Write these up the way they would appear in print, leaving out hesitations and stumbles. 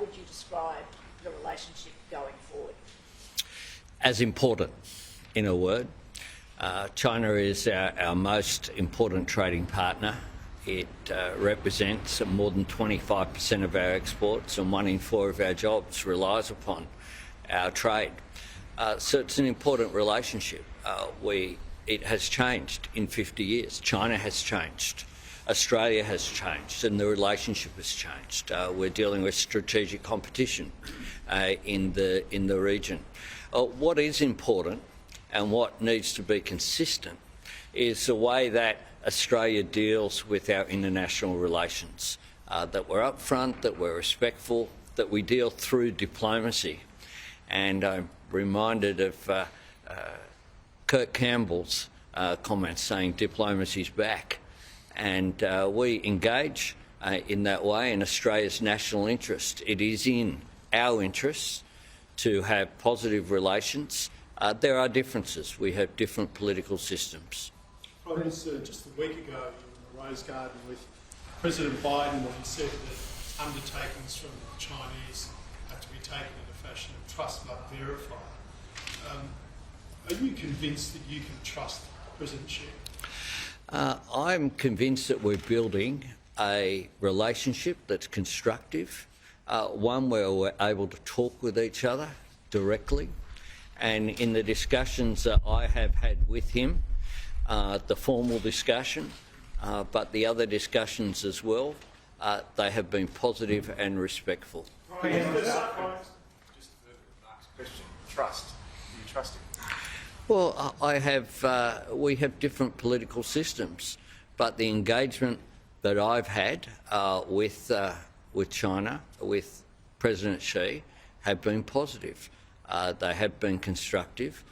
would you describe the relationship going forward? As important, in a word. China is our most important trading partner. It represents more than 25% of our exports, and 1 in 4 of our jobs relies upon our trade. So it's an important relationship. It has changed in 50 years. China has changed. Australia has changed, and the relationship has changed. We're dealing with strategic competition in the region. What is important and what needs to be consistent is the way that Australia deals with our international relations, that we're upfront, that we're respectful, that we deal through diplomacy. And I'm reminded of Kurt Campbell's comments saying diplomacy's back. And we engage in that way in Australia's national interest. It is in our interests to have positive relations. There are differences. We have different political systems. Prime Minister, just a week ago, you were in the Rose Garden with President Biden when he said that undertakings from the Chinese have to be taken in a fashion of trust but verify. Are you convinced that you can trust President Xi? I'm convinced that we're building a relationship that's constructive, one where we're able to talk with each other directly. And in the discussions that I have had with him, the formal discussion, but the other discussions as well, they have been positive and respectful. Just a question. Trust. Do you trust him? Well, we have different political systems, but the engagement that I've had with China, with President Xi, have been positive. They have been constructive.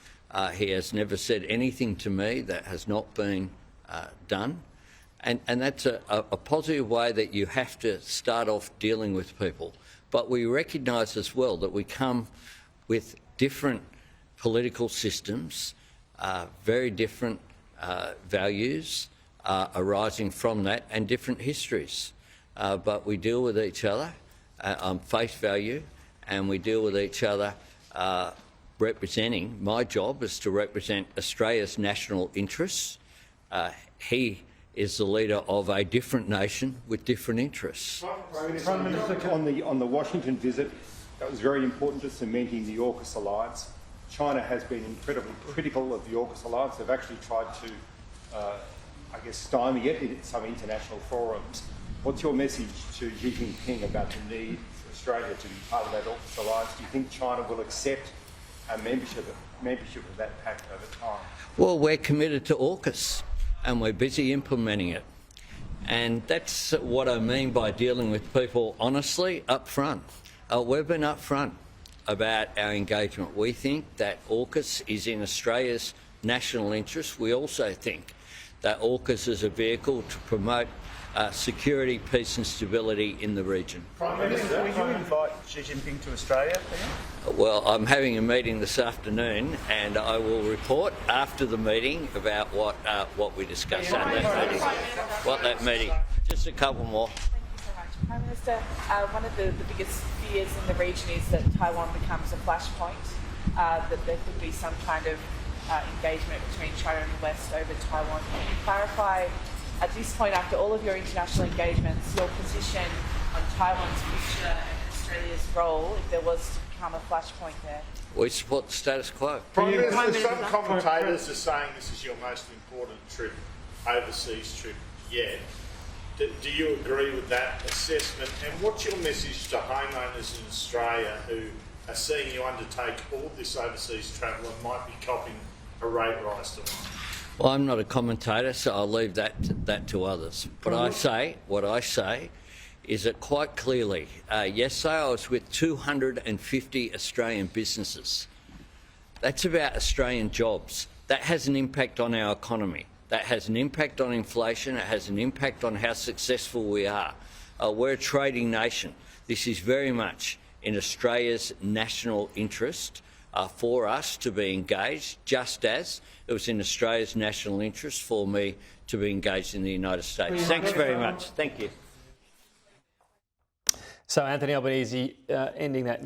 He has never said anything to me that has not been done. And that's a positive way that you have to start off dealing with people. But we recognise as well that we come with different political systems, very different values arising from that, and different histories. But we deal with each other on face value, and we deal with each other representing, my job is to represent Australia's national interests. He is the leader of a different nation with different interests. Prime Minister, on the Washington visit, that was very important to cementing the AUKUS alliance. China has been incredibly critical of the AUKUS alliance. They've actually tried to, stymie it in some international forums. What's your message to Xi Jinping about the need for Australia to be part of that AUKUS alliance? Do you think China will accept a membership of that pact over time? Well, we're committed to AUKUS, and we're busy implementing it. And that's what I mean by dealing with people honestly, up front. We've been up front about our engagement. We think that AUKUS is in Australia's national interest. We also think that AUKUS is a vehicle to promote security, peace and stability in the region. Prime Minister, will you invite Xi Jinping to Australia? Well, I'm having a meeting this afternoon, and I will report after the meeting about what we discussed at that meeting. Just a couple more. Prime Minister, one of the biggest fears in the region is that Taiwan becomes a flashpoint, that there could be some kind of engagement between China and the West over Taiwan. Can you clarify, at this point, after all of your international engagements, your position on Taiwan's future and Australia's role if there was to become a flashpoint there? We support the status quo. Prime Minister, some commentators are saying this is your most important overseas trip yet. Do you agree with that assessment? And what's your message to homeowners in Australia who are seeing you undertake all this overseas travel and might be copying a rate rise tomorrow? Well, I'm not a commentator, so I'll leave that to others. What I say is that quite clearly, yesterday I was with 250 Australian businesses. That's about Australian jobs. That has an impact on our economy. That has an impact on inflation. It has an impact on how successful we are. We're a trading nation. This is very much in Australia's national interest for us to be engaged, just as it was in Australia's national interest for me to be engaged in the United States. Thanks very much. Thank you. So Anthony Albanese ending that